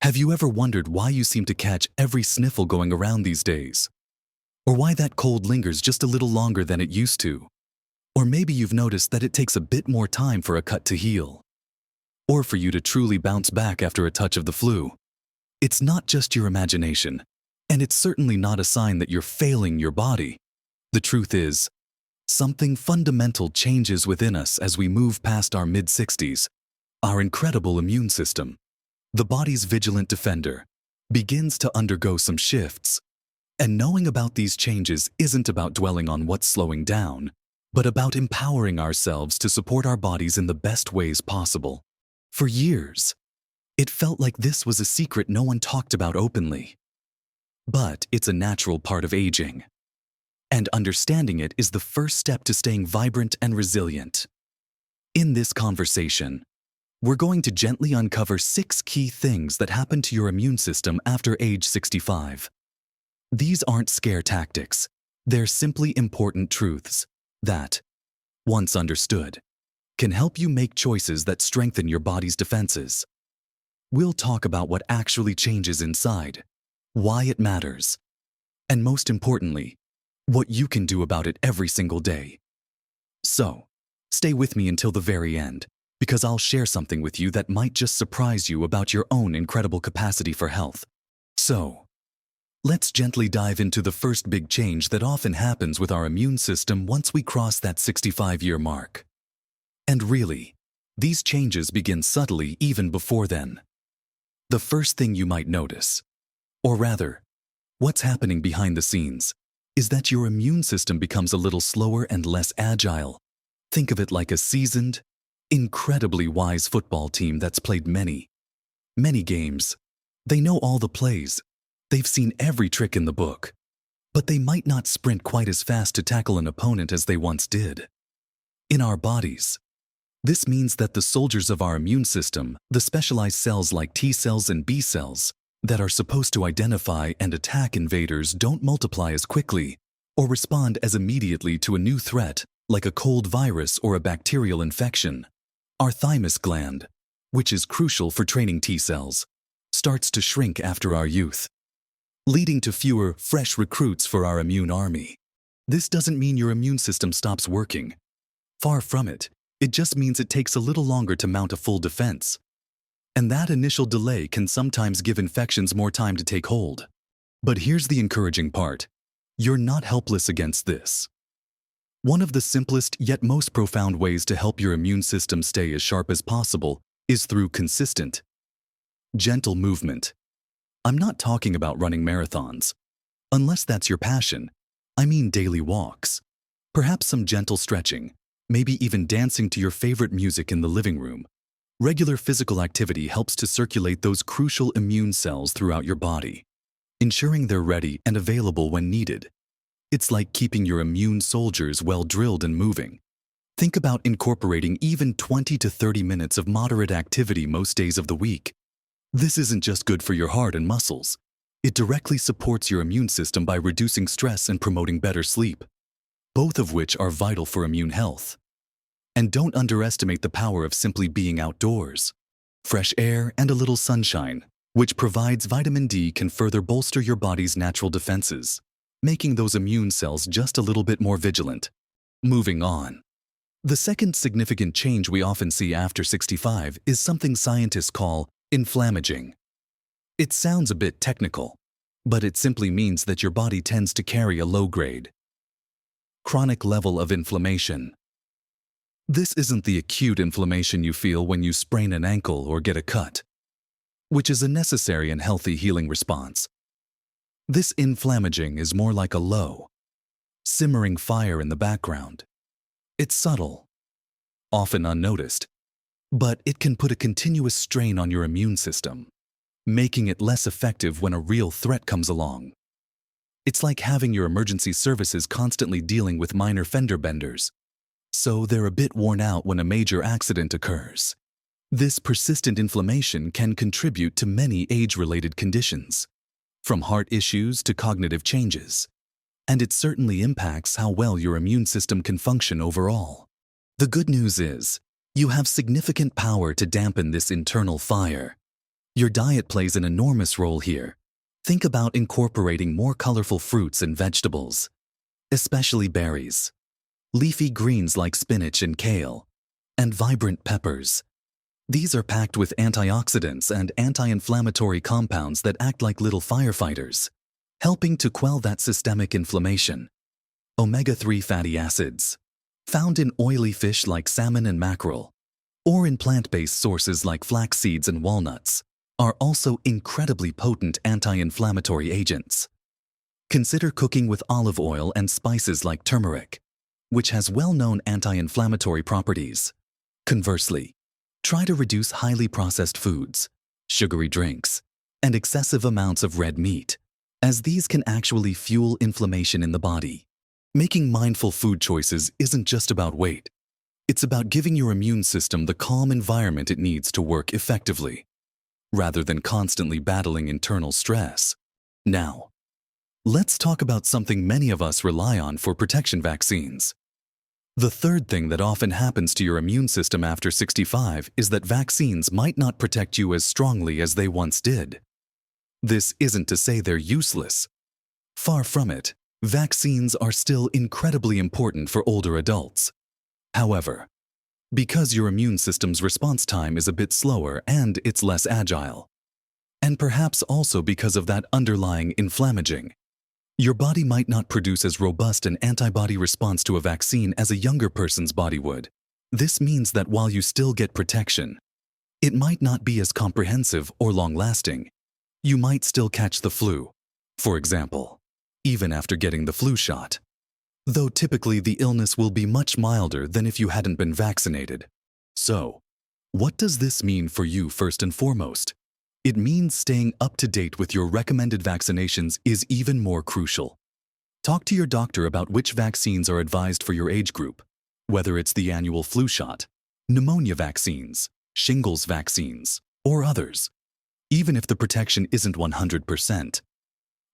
Have you ever wondered why you seem to catch every sniffle going around these days? Or why that cold lingers just a little longer than it used to? Or maybe you've noticed that it takes a bit more time for a cut to heal. Or for you to truly bounce back after a touch of the flu. It's not just your imagination, and it's certainly not a sign that you're failing your body. The truth is, something fundamental changes within us as we move past our mid-60s. Our incredible immune system, the body's vigilant defender, begins to undergo some shifts. And knowing about these changes isn't about dwelling on what's slowing down, but about empowering ourselves to support our bodies in the best ways possible. For years, it felt like this was a secret no one talked about openly. But it's a natural part of aging. And understanding it is the first step to staying vibrant and resilient. In this conversation, we're going to gently uncover 6 key things that happen to your immune system after age 65. These aren't scare tactics. They're simply important truths that, once understood, can help you make choices that strengthen your body's defenses. We'll talk about what actually changes inside, why it matters, and most importantly, what you can do about it every single day. So, stay with me until the very end, because I'll share something with you that might just surprise you about your own incredible capacity for health. So, let's gently dive into the first big change that often happens with our immune system once we cross that 65-year mark. And really, these changes begin subtly even before then. The first thing you might notice, or rather, what's happening behind the scenes, is that your immune system becomes a little slower and less agile. Think of it like a seasoned, incredibly wise football team that's played many games. They know all the plays. They've seen every trick in the book. But they might not sprint quite as fast to tackle an opponent as they once did. In our bodies, this means that the soldiers of our immune system, the specialized cells like T cells and B cells, that are supposed to identify and attack invaders, don't multiply as quickly or respond as immediately to a new threat like a cold virus or a bacterial infection. Our thymus gland, which is crucial for training T cells, starts to shrink after our youth, leading to fewer fresh recruits for our immune army. This doesn't mean your immune system stops working. Far from it. It just means it takes a little longer to mount a full defense. And that initial delay can sometimes give infections more time to take hold. But here's the encouraging part. You're not helpless against this. One of the simplest yet most profound ways to help your immune system stay as sharp as possible is through consistent, gentle movement. I'm not talking about running marathons. Unless that's your passion, I mean daily walks. Perhaps some gentle stretching, maybe even dancing to your favorite music in the living room. Regular physical activity helps to circulate those crucial immune cells throughout your body, ensuring they're ready and available when needed. It's like keeping your immune soldiers well drilled and moving. Think about incorporating even 20 to 30 minutes of moderate activity most days of the week. This isn't just good for your heart and muscles. It directly supports your immune system by reducing stress and promoting better sleep, both of which are vital for immune health. And don't underestimate the power of simply being outdoors. Fresh air and a little sunshine, which provides vitamin D, can further bolster your body's natural defenses, making those immune cells just a little bit more vigilant. Moving on. The second significant change we often see after 65 is something scientists call inflammaging. It sounds a bit technical, but it simply means that your body tends to carry a low-grade, chronic level of inflammation. This isn't the acute inflammation you feel when you sprain an ankle or get a cut, which is a necessary and healthy healing response. This inflammaging is more like a low, simmering fire in the background. It's subtle, often unnoticed, but it can put a continuous strain on your immune system, making it less effective when a real threat comes along. It's like having your emergency services constantly dealing with minor fender benders, so they're a bit worn out when a major accident occurs. This persistent inflammation can contribute to many age-related conditions, from heart issues to cognitive changes, and it certainly impacts how well your immune system can function overall. The good news is, you have significant power to dampen this internal fire. Your diet plays an enormous role here. Think about incorporating more colorful fruits and vegetables, especially berries, leafy greens like spinach and kale, and vibrant peppers. These are packed with antioxidants and anti-inflammatory compounds that act like little firefighters, helping to quell that systemic inflammation. Omega-3 fatty acids, found in oily fish like salmon and mackerel, or in plant-based sources like flax seeds and walnuts, are also incredibly potent anti-inflammatory agents. Consider cooking with olive oil and spices like turmeric, which has well-known anti-inflammatory properties. Conversely, try to reduce highly processed foods, sugary drinks, and excessive amounts of red meat, as these can actually fuel inflammation in the body. Making mindful food choices isn't just about weight. It's about giving your immune system the calm environment it needs to work effectively, rather than constantly battling internal stress. Now, let's talk about something many of us rely on for protection: vaccines. The third thing that often happens to your immune system after 65 is that vaccines might not protect you as strongly as they once did. This isn't to say they're useless. Far from it. Vaccines are still incredibly important for older adults. However, because your immune system's response time is a bit slower and it's less agile, and perhaps also because of that underlying inflammaging, your body might not produce as robust an antibody response to a vaccine as a younger person's body would. This means that while you still get protection, it might not be as comprehensive or long-lasting. You might still catch the flu, for example, even after getting the flu shot, though typically the illness will be much milder than if you hadn't been vaccinated. So, what does this mean for you first and foremost? It means staying up to date with your recommended vaccinations is even more crucial. Talk to your doctor about which vaccines are advised for your age group, whether it's the annual flu shot, pneumonia vaccines, shingles vaccines, or others. Even if the protection isn't 100%,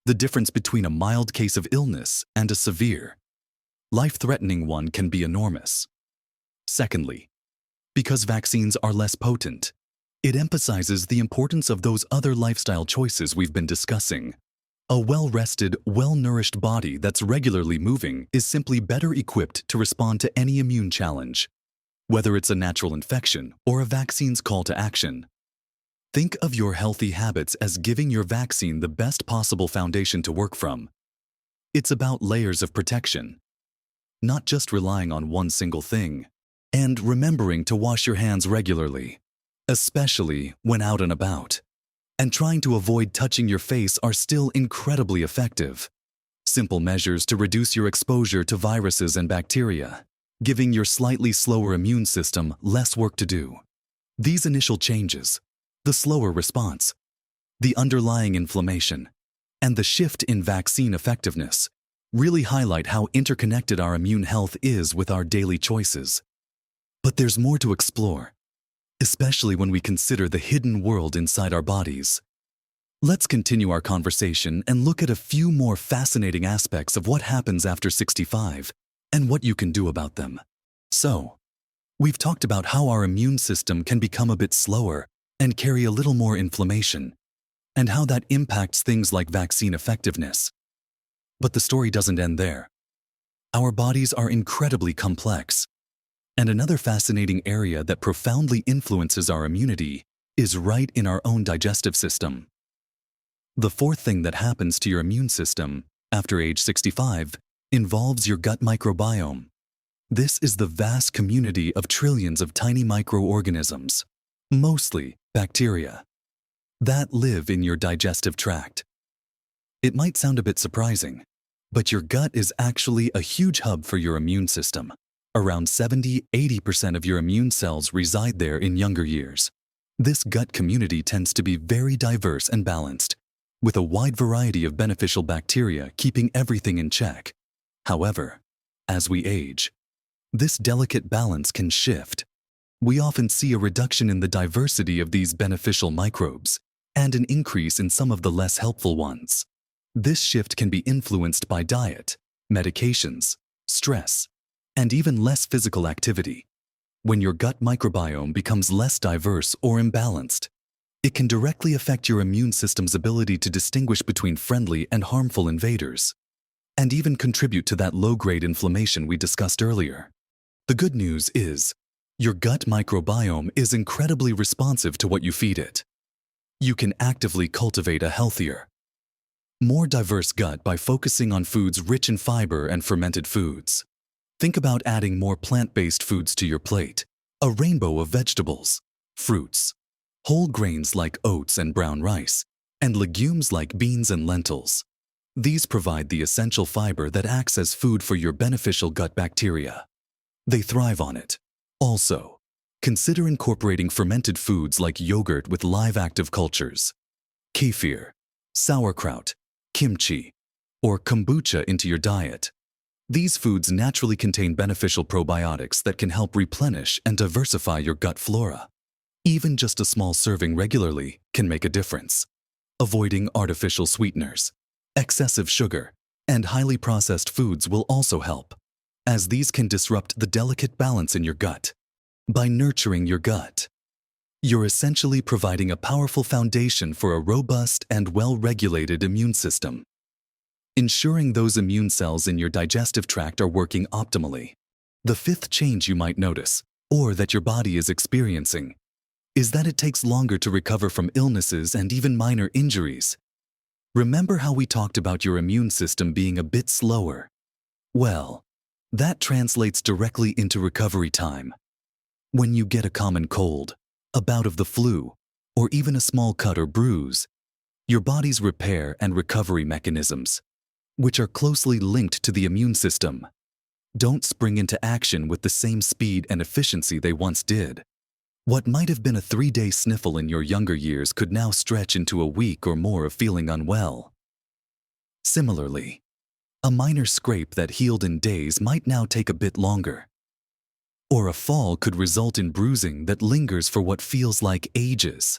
the difference between a mild case of illness and a severe, life-threatening one can be enormous. Secondly, because vaccines are less potent, it emphasizes the importance of those other lifestyle choices we've been discussing. A well-rested, well-nourished body that's regularly moving is simply better equipped to respond to any immune challenge, whether it's a natural infection or a vaccine's call to action. Think of your healthy habits as giving your vaccine the best possible foundation to work from. It's about layers of protection, not just relying on one single thing, and remembering to wash your hands regularly, especially when out and about. And trying to avoid touching your face are still incredibly effective. Simple measures to reduce your exposure to viruses and bacteria, giving your slightly slower immune system less work to do. These initial changes, the slower response, the underlying inflammation, and the shift in vaccine effectiveness really highlight how interconnected our immune health is with our daily choices. But there's more to explore, especially when we consider the hidden world inside our bodies. Let's continue our conversation and look at a few more fascinating aspects of what happens after 65 and what you can do about them. So, we've talked about how our immune system can become a bit slower and carry a little more inflammation, and how that impacts things like vaccine effectiveness. But the story doesn't end there. Our bodies are incredibly complex, and another fascinating area that profoundly influences our immunity is right in our own digestive system. The fourth thing that happens to your immune system after age 65 involves your gut microbiome. This is the vast community of trillions of tiny microorganisms, mostly bacteria, that live in your digestive tract. It might sound a bit surprising, but your gut is actually a huge hub for your immune system. Around 70–80% of your immune cells reside there in younger years. This gut community tends to be very diverse and balanced, with a wide variety of beneficial bacteria keeping everything in check. However, as we age, this delicate balance can shift. We often see a reduction in the diversity of these beneficial microbes and an increase in some of the less helpful ones. This shift can be influenced by diet, medications, stress, and even less physical activity. When your gut microbiome becomes less diverse or imbalanced, It can directly affect your immune system's ability to distinguish between friendly and harmful invaders, and even contribute to that low-grade inflammation we discussed earlier. The good news is, your gut microbiome is incredibly responsive to what you feed it. You can actively cultivate a healthier, more diverse gut by focusing on foods rich in fiber and fermented foods. Think about adding more plant-based foods to your plate, a rainbow of vegetables, fruits, whole grains like oats and brown rice, and legumes like beans and lentils. These provide the essential fiber that acts as food for your beneficial gut bacteria. They thrive on it. Also, consider incorporating fermented foods like yogurt with live active cultures, kefir, sauerkraut, kimchi, or kombucha into your diet. These foods naturally contain beneficial probiotics that can help replenish and diversify your gut flora. Even just a small serving regularly can make a difference. Avoiding artificial sweeteners, excessive sugar, and highly processed foods will also help, as these can disrupt the delicate balance in your gut. By nurturing your gut, you're essentially providing a powerful foundation for a robust and well-regulated immune system, ensuring those immune cells in your digestive tract are working optimally. The fifth change you might notice, or that your body is experiencing, is that it takes longer to recover from illnesses and even minor injuries. Remember how we talked about your immune system being a bit slower? Well, that translates directly into recovery time. When you get a common cold, a bout of the flu, or even a small cut or bruise, your body's repair and recovery mechanisms, which are closely linked to the immune system, don't spring into action with the same speed and efficiency they once did. What might have been a 3-day sniffle in your younger years could now stretch into a week or more of feeling unwell. Similarly, a minor scrape that healed in days might now take a bit longer. Or a fall could result in bruising that lingers for what feels like ages.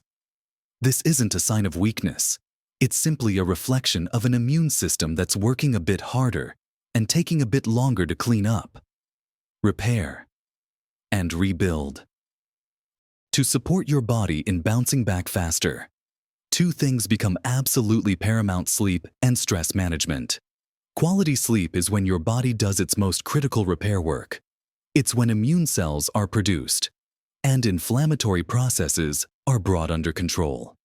This isn't a sign of weakness. It's simply a reflection of an immune system that's working a bit harder and taking a bit longer to clean up, repair, and rebuild. To support your body in bouncing back faster, 2 things become absolutely paramount: sleep and stress management. Quality sleep is when your body does its most critical repair work. It's when immune cells are produced and inflammatory processes are brought under control.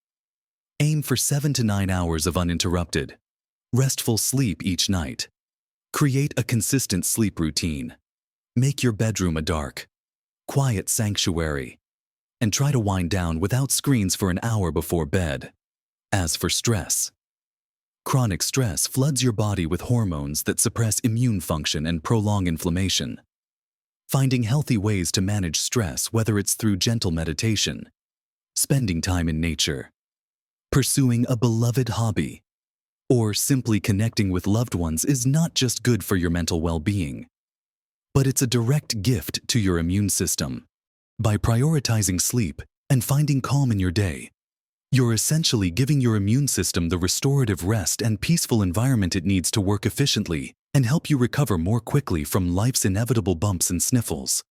Aim for 7 to 9 hours of uninterrupted, restful sleep each night. Create a consistent sleep routine. Make your bedroom a dark, quiet sanctuary, and try to wind down without screens for an hour before bed. As for stress, chronic stress floods your body with hormones that suppress immune function and prolong inflammation. Finding healthy ways to manage stress, whether it's through gentle meditation, spending time in nature, pursuing a beloved hobby, or simply connecting with loved ones, is not just good for your mental well-being, but it's a direct gift to your immune system. By prioritizing sleep and finding calm in your day, you're essentially giving your immune system the restorative rest and peaceful environment it needs to work efficiently and help you recover more quickly from life's inevitable bumps and sniffles.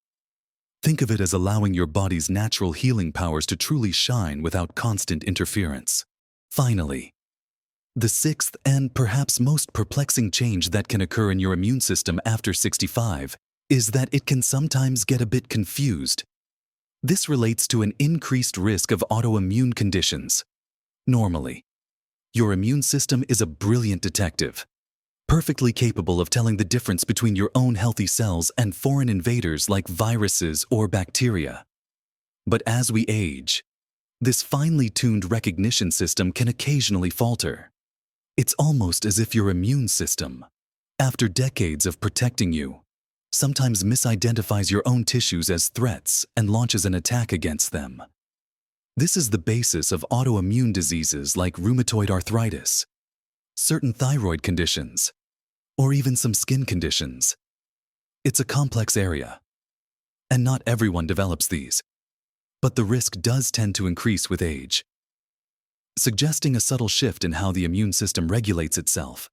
Think of it as allowing your body's natural healing powers to truly shine without constant interference. Finally, the 6th and perhaps most perplexing change that can occur in your immune system after 65 is that it can sometimes get a bit confused. This relates to an increased risk of autoimmune conditions. Normally, your immune system is a brilliant detective, perfectly capable of telling the difference between your own healthy cells and foreign invaders like viruses or bacteria. But as we age, this finely tuned recognition system can occasionally falter. It's almost as if your immune system, after decades of protecting you, sometimes misidentifies your own tissues as threats and launches an attack against them. This is the basis of autoimmune diseases like rheumatoid arthritis, certain thyroid conditions, or even some skin conditions. It's a complex area, and not everyone develops these, but the risk does tend to increase with age, suggesting a subtle shift in how the immune system regulates itself.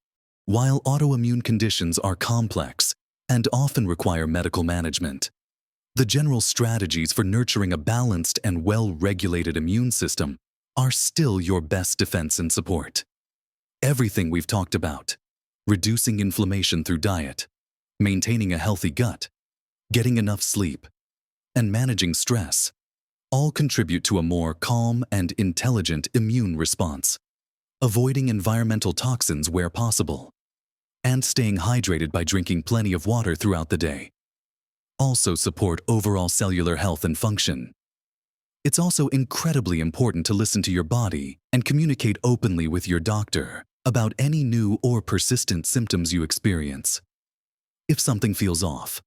While autoimmune conditions are complex and often require medical management, the general strategies for nurturing a balanced and well-regulated immune system are still your best defense and support. Everything we've talked about, reducing inflammation through diet, maintaining a healthy gut, getting enough sleep, and managing stress, all contribute to a more calm and intelligent immune response. Avoiding environmental toxins where possible, and staying hydrated by drinking plenty of water throughout the day also support overall cellular health and function. It's also incredibly important to listen to your body and communicate openly with your doctor about any new or persistent symptoms you experience. If something feels off,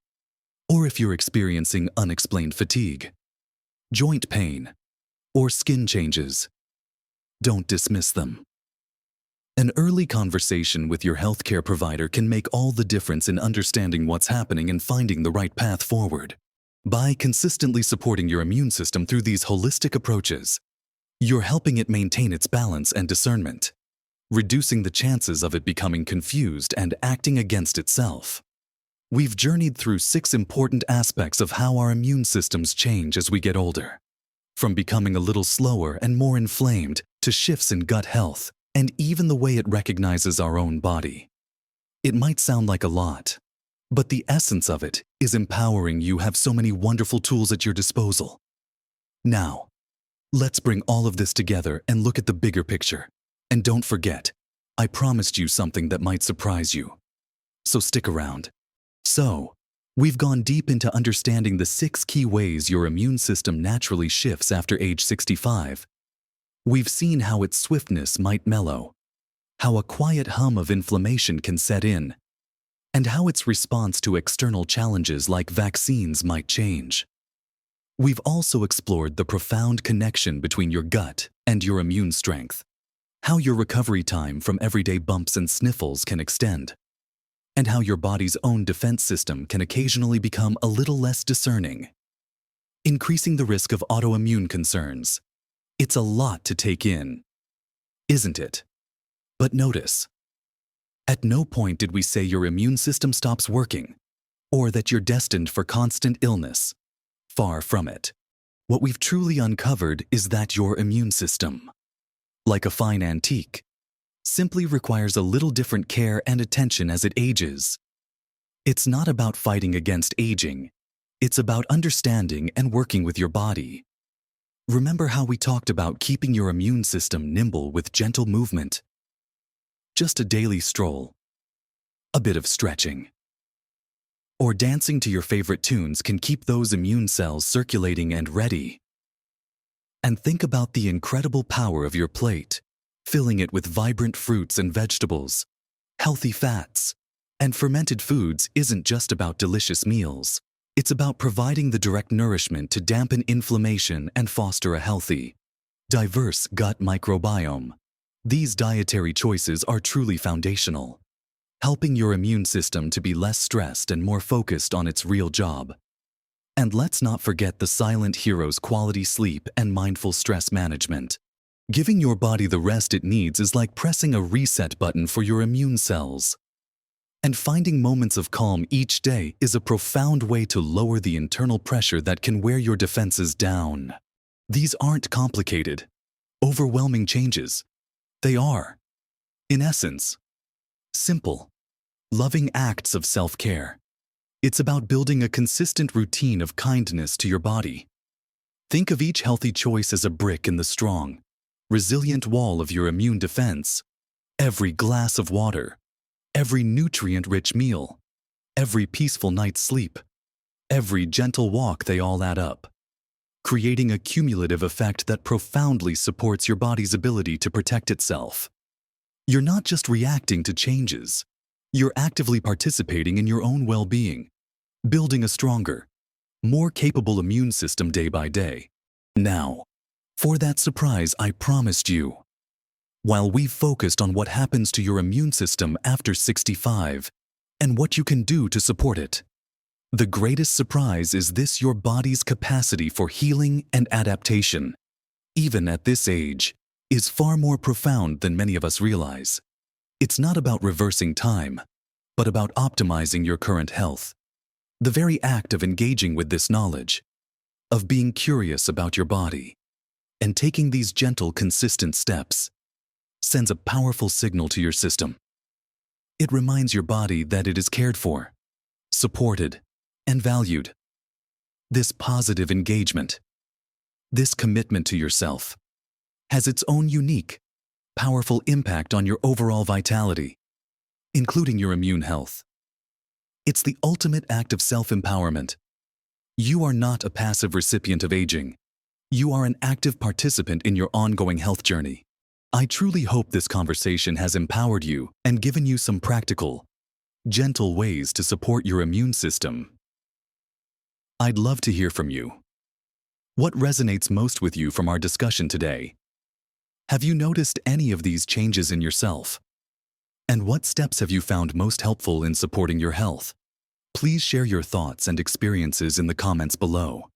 or if you're experiencing unexplained fatigue, joint pain, or skin changes, don't dismiss them. An early conversation with your healthcare provider can make all the difference in understanding what's happening and finding the right path forward. By consistently supporting your immune system through these holistic approaches, you're helping it maintain its balance and discernment, reducing the chances of it becoming confused and acting against itself. We've journeyed through 6 important aspects of how our immune systems change as we get older, from becoming a little slower and more inflamed to shifts in gut health, and even the way it recognizes our own body. It might sound like a lot, but the essence of it is empowering you have so many wonderful tools at your disposal. Now, let's bring all of this together and look at the bigger picture. And don't forget, I promised you something that might surprise you. So stick around. So, we've gone deep into understanding the 6 key ways your immune system naturally shifts after age 65. We've seen how its swiftness might mellow, how a quiet hum of inflammation can set in, and how its response to external challenges like vaccines might change. We've also explored the profound connection between your gut and your immune strength, how your recovery time from everyday bumps and sniffles can extend, and how your body's own defense system can occasionally become a little less discerning, increasing the risk of autoimmune concerns. It's a lot to take in, isn't it? But notice, at no point did we say your immune system stops working, or that you're destined for constant illness. Far from it. What we've truly uncovered is that your immune system, like a fine antique, simply requires a little different care and attention as it ages. It's not about fighting against aging. It's about understanding and working with your body. Remember how we talked about keeping your immune system nimble with gentle movement? Just a daily stroll, a bit of stretching, or dancing to your favorite tunes can keep those immune cells circulating and ready. And think about the incredible power of your plate, filling it with vibrant fruits and vegetables, healthy fats, and fermented foods isn't just about delicious meals. It's about providing the direct nourishment to dampen inflammation and foster a healthy, diverse gut microbiome. These dietary choices are truly foundational, helping your immune system to be less stressed and more focused on its real job. And let's not forget the silent heroes: quality sleep and mindful stress management. Giving your body the rest it needs is like pressing a reset button for your immune cells. And finding moments of calm each day is a profound way to lower the internal pressure that can wear your defenses down. These aren't complicated, overwhelming changes. They are, in essence, simple, loving acts of self-care. It's about building a consistent routine of kindness to your body. Think of each healthy choice as a brick in the strong, resilient wall of your immune defense. Every glass of water, every nutrient-rich meal, every peaceful night's sleep, every gentle walk, they all add up, creating a cumulative effect that profoundly supports your body's ability to protect itself. You're not just reacting to changes, you're actively participating in your own well-being, building a stronger, more capable immune system day by day. Now, for that surprise I promised you. While we've focused on what happens to your immune system after 65 and what you can do to support it, the greatest surprise is this: your body's capacity for healing and adaptation, even at this age, is far more profound than many of us realize. It's not about reversing time, but about optimizing your current health. The very act of engaging with this knowledge, of being curious about your body, And taking these gentle, consistent steps sends a powerful signal to your system. It reminds your body that it is cared for, supported, and valued. This positive engagement, this commitment to yourself, has its own unique, powerful impact on your overall vitality, including your immune health. It's the ultimate act of self-empowerment. You are not a passive recipient of aging. You are an active participant in your ongoing health journey. I truly hope this conversation has empowered you and given you some practical, gentle ways to support your immune system. I'd love to hear from you. What resonates most with you from our discussion today? Have you noticed any of these changes in yourself? And what steps have you found most helpful in supporting your health? Please share your thoughts and experiences in the comments below.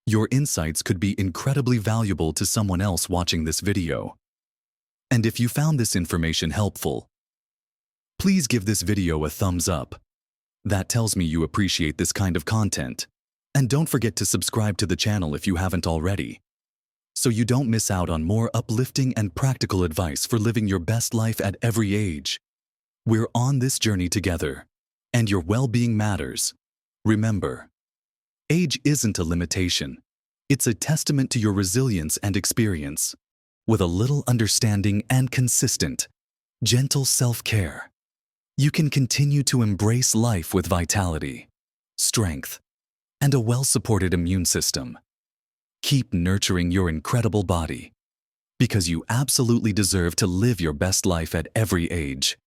Your insights could be incredibly valuable to someone else watching this video. And if you found this information helpful, please give this video a thumbs up. That tells me you appreciate this kind of content. And don't forget to subscribe to the channel if you haven't already, so you don't miss out on more uplifting and practical advice for living your best life at every age. We're on this journey together, and your well-being matters. Remember, age isn't a limitation. It's a testament to your resilience and experience. With a little understanding and consistent, gentle self-care, you can continue to embrace life with vitality, strength, and a well-supported immune system. Keep nurturing your incredible body, because you absolutely deserve to live your best life at every age.